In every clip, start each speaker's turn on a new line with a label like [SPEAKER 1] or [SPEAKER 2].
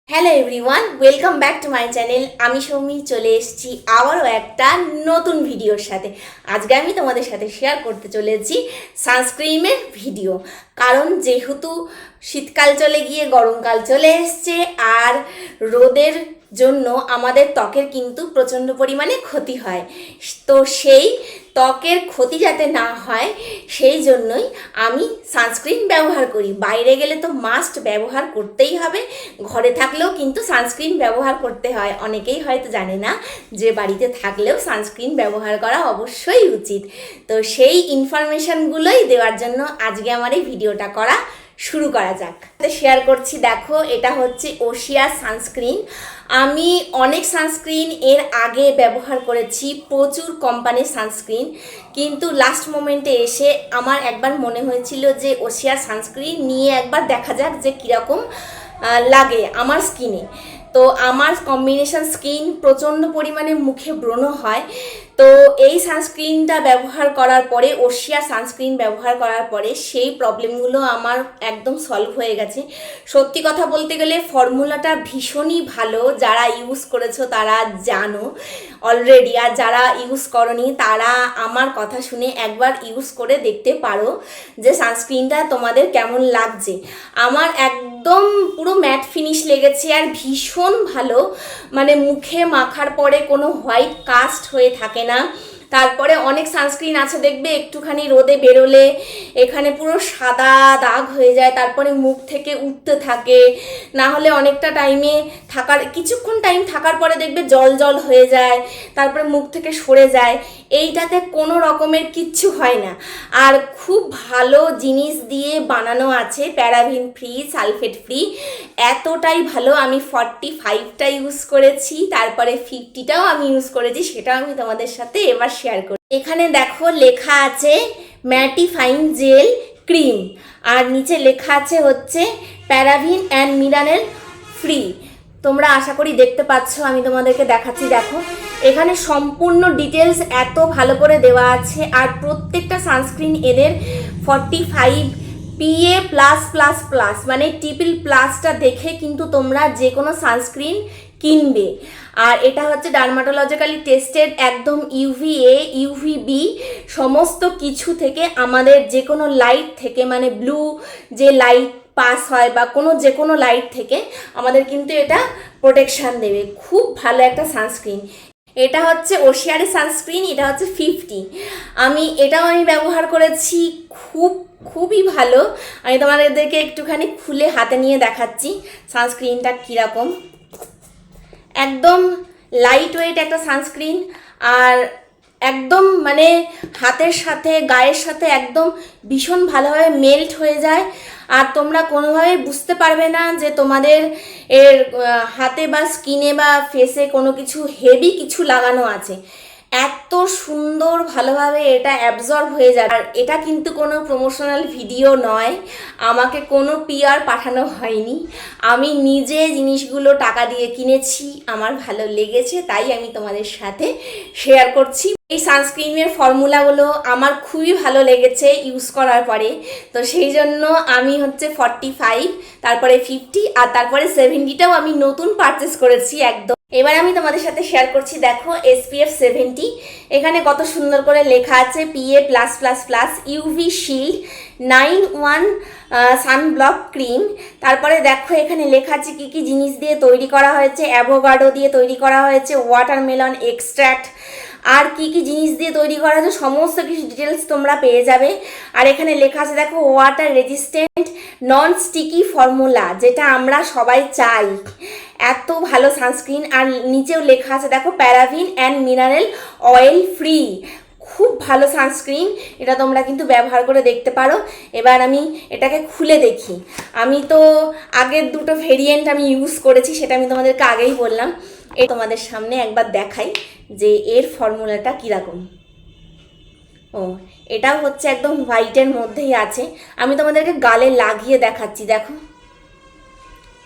[SPEAKER 1] Hello everyone, welcome back to my channel. আমি সৌমি চলে এসেছি আবারও একটা নতুন ভিডিওর সাথে। আজকে আমি তোমাদের সাথে শেয়ার করতে চলেছি সানস্ক্রিনের ভিডিও। কারণ যেহেতু শীতকাল চলে গিয়ে গরমকাল চলে এসছে, আর রোদের জন্য আমাদের ত্বকের কিন্তু প্রচণ্ড পরিমাণে ক্ষতি হয়। তো সেই ত্বকের ক্ষতি যাতে না হয় সেই জন্যই আমি সানস্ক্রিন ব্যবহার করি। বাইরে গেলে তো মাস্ট ব্যবহার করতেই হবে, ঘরে থাকলেও কিন্তু সানস্ক্রিন ব্যবহার করতে হয়। অনেকেই হয়তো জানে না যে বাড়িতে থাকলেও সানস্ক্রিন ব্যবহার করা অবশ্যই উচিত। তো সেই ইনফরমেশনগুলোই দেওয়ার জন্য আজকে আমার এই ভিডিওটা করা। শুরু করা যাক। শেয়ার করছি, দেখো এটা হচ্ছে ওশিয়া সানস্ক্রিন। আমি অনেক সানস্ক্রিন এর আগে ব্যবহার করেছি, প্রচুর কোম্পানির সানস্ক্রিন, কিন্তু লাস্ট মোমেন্টে এসে আমার একবার মনে হয়েছিল যে ওশিয়া সানস্ক্রিন নিয়ে একবার দেখা যাক যে কীরকম লাগে আমার স্কিনে। তো আমার কম্বিনেশন স্কিন প্রচণ্ড পরিমাণে মুখে ব্রণ হয়। তো এই সানস্ক্রিনটা ব্যবহার করার পরে, ওশিয়া সানস্ক্রিন ব্যবহার করার পরে সেই প্রবলেমগুলো আমার একদম সলভ হয়ে গেছে। সত্যি কথা বলতে গেলে ফর্মুলাটা ভীষণই ভালো। যারা ইউজ করেছো তারা জানো অলরেডি, আর যারা ইউজ করনি তারা আমার কথা শুনে একবার ইউজ করে দেখতে পারো যে সানস্ক্রিনটা তোমাদের কেমন লাগছে। আমার একদম পুরো ম্যাট ফিনিশ লেগেছে, আর ভীষণ ভালো। মানে মুখে মাখার পরে কোনো হোয়াইট কাস্ট হয়ে থাকে না। তারপরে অনেক সানস্ক্রিন আছে দেখবে একটুখানি রোদে বেরোলে এখানে পুরো সাদা দাগ হয়ে যায়, তারপরে মুখ থেকে উঠতে থাকে, না হলে অনেকটা টাইমে থাকার কিছুক্ষণ টাইম থাকার পরে দেখবে জল জল হয়ে যায়, তারপরে মুখ থেকে সরে যায়। এইটাতে কোনো রকমের কিচ্ছু হয় না। আর খুব ভালো জিনিস দিয়ে বানানো আছে, প্যারাবিন ফ্রি, সালফেট ফ্রি। এতটাই ভালো। আমি 45টা ইউজ করেছি, তারপরে 50টাও আমি ইউজ করেছি, সেটাও আমি তোমাদের সাথে এবার শেয়ার করি। এখানে দেখো লেখা আছে ম্যাটিফাইং জেল ক্রিম, আর নিচে লেখা আছে হচ্ছে প্যারাবিন অ্যান্ড মিনারেল ফ্রি। তোমরা আশা করি দেখতে পাচ্ছ, আমি তোমাদেরকে দেখাচ্ছি। দেখো এখানে সম্পূর্ণ ডিটেলস এত ভালো করে দেওয়া আছে, আর প্রত্যেকটা সানস্ক্রিন এদের 45 PA প্লাস প্লাস প্লাস, মানে ট্রিপল প্লাসটা দেখে কিন্তু তোমরা যে কোনো সানস্ক্রিন কিনবে। আর এটা হচ্ছে ডার্মাটোলজিক্যালি টেস্টেড, একদম UVA UVB সমস্ত কিছু থেকে, আমাদের যে কোনো লাইট থেকে, মানে ব্লু যে লাইট পাস হয় বা যে কোনো লাইট থেকে আমাদের কিন্তু এটা প্রোটেকশান দেবে। খুব ভালো একটা সানস্ক্রিন। এটা হচ্ছে ওশিয়ারের সানস্ক্রিন, এটা হচ্ছে 50। এটাও আমি ব্যবহার করেছি, খুবই ভালো। আমি তোমাদেরকে একটুখানি খুলে হাতে নিয়ে দেখাচ্ছি সানস্ক্রিনটা কীরকম। একদম লাইট ওয়েট একটা সানস্ক্রিন, আর একদম মানে হাতের সাথে গায়ের সাথে একদম ভীষণ ভালোভাবে মেল্ট হয়ে যায়, আর তোমরা কোনোভাবে বুঝতে পারবে না যে তোমাদের এর হাতে বা স্কিনে বা ফেসে কোনো কিছু হেভি কিছু লাগানো আছে। এত সুন্দর ভালোভাবে এটা অ্যাবজর্ব হয়ে যায়। আর এটা কিন্তু কোনো প্রমোশনাল ভিডিও নয়, আমাকে কোনো PR পাঠানো হয়নি। আমি নিজে জিনিসগুলো টাকা দিয়ে কিনেছি, আমার ভালো লেগেছে, তাই আমি তোমাদের সাথে শেয়ার করছি। এই সানস্ক্রিনের ফর্মুলাগুলো আমার খুবই ভালো লেগেছে ইউজ করার পরে। তো সেই জন্য আমি হচ্ছে 45, তারপরে 50, আর তারপরে 70টাও আমি নতুন পারচেস করেছি একদম। এবার আমি তোমাদের সাথে শেয়ার করছি। দেখো SPF 70, এখানে কত সুন্দর করে লেখা আছে PA plus plus plus, UV shield 9-1 sunblock cream. তারপরে দেখো এখানে লেখা আছে কী কী জিনিস দিয়ে তৈরি করা হয়েছে। অ্যাভোকাডো দিয়ে তৈরি করা হয়েছে, ওয়াটারমেলন এক্সট্র্যাক্ট, আর কি কি জিনিস দিয়ে তৈরি করা হয়েছে সমস্ত কিছু ডিটেলস তোমরা পেয়ে যাবে। আর এখানে লেখা আছে দেখো water resistant non sticky formula, যেটা আমরা সবাই চাই। এত ভালো সানস্ক্রিন। আর নিচেও লেখা আছে দেখো paraben and mineral oil free. খুব ভালো সানস্ক্রিন, এটা তোমরা কিন্তু ব্যবহার করে দেখতে পারো। এবার আমি এটাকে খুলে দেখি। আমি তো আগের দুটো ভেরিয়েন্ট আমি ইউজ করেছি, সেটা আমি তোমাদেরকে আগেই বললাম। তোমাদের সামনে একবার দেখাই যে এর ফর্মুলাটা কীরকম। এটাও হচ্ছে একদম হোয়াইটের মধ্যেই আছে। আমি তোমাদেরকে গালে লাগিয়ে দেখাচ্ছি, দেখো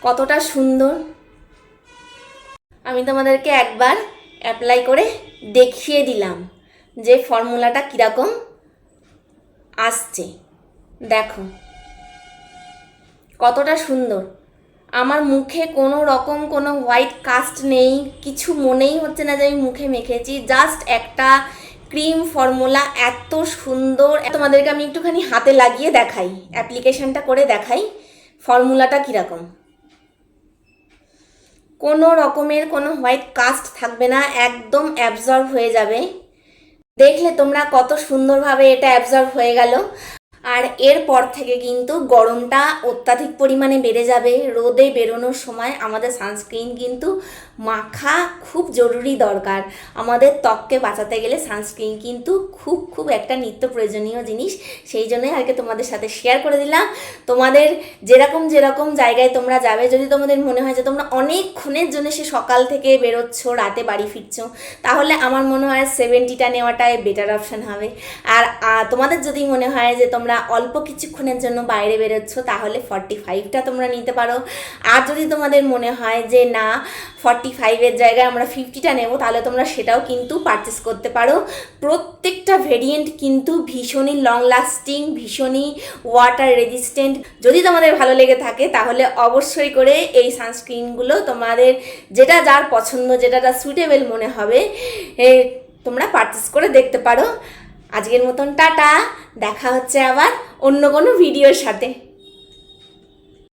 [SPEAKER 1] কতটা সুন্দর। আমি তোমাদেরকে একবার অ্যাপ্লাই করে দেখিয়ে দিলাম যে ফর্মুলাটা কীরকম আসছে। দেখো কতটা সুন্দর। আমার মুখে কোনো রকম কোনো হোয়াইট কাস্ট নেই, কিছু মনেই হচ্ছে না যে আমি মুখে মেখেছি। জাস্ট একটা ক্রিম ফর্মুলা, এত সুন্দর। তোমাদেরকে আমি একটুখানি হাতে লাগিয়ে দেখাই, অ্যাপ্লিকেশনটা করে দেখাই ফর্মুলাটা কীরকম। কোনো রকমের কোনো হোয়াইট কাস্ট থাকবে না, একদম অ্যাবজর্ব হয়ে যাবে। দেখলে তোমরা কত সুন্দরভাবে এটা অ্যাবজর্ব হয়ে গেল। আর এরপর থেকে কিন্তু গরমটা অত্যাধিক পরিমাণে বেড়ে যাবে। রোদে বেরোনোর সময় আমাদের সানস্ক্রিন কিন্তু মাখা খুব জরুরি দরকার। আমাদের ত্বককে বাঁচাতে গেলে সানস্ক্রিন কিন্তু খুব খুব একটা নিত্য প্রয়োজনীয় জিনিস। সেই জন্যই আর কি তোমাদের সাথে শেয়ার করে দিলাম। তোমাদের যেরকম যেরকম জায়গায় তোমরা যাবে, যদি তোমাদের মনে হয় যে তোমরা অনেকক্ষণের জন্য সে সকাল থেকে বেরোচ্ছ, রাতে বাড়ি ফিরছো, তাহলে আমার মনে হয় 70টা নেওয়াটাই বেটার অপশান হবে। আর তোমাদের যদি মনে হয় যে তোমরা অল্প কিছুক্ষণের জন্য বাইরে বেরোচ্ছ, তাহলে 45টা তোমরা নিতে পারো। আর যদি তোমাদের মনে হয় যে না, 45-এর জায়গায় আমরা 50টা নেব, তাহলে তোমরা সেটাও কিন্তু পারচেস করতে পারো। প্রত্যেকটা ভেরিয়েন্ট কিন্তু ভীষণই লং লাস্টিং, ভীষণই ওয়াটার রেজিস্ট্যান্ট। যদি তোমাদের ভালো লেগে থাকে তাহলে অবশ্যই করে এই সানস্ক্রিনগুলো তোমাদের যেটা যার পছন্দ, যেটা সুইটেবল মনে হবে, তোমরা পারচেস করে দেখতে পারো। আজকের মতন টাটা, দেখা হচ্ছে আবার অন্য কোনো ভিডিওর সাথে।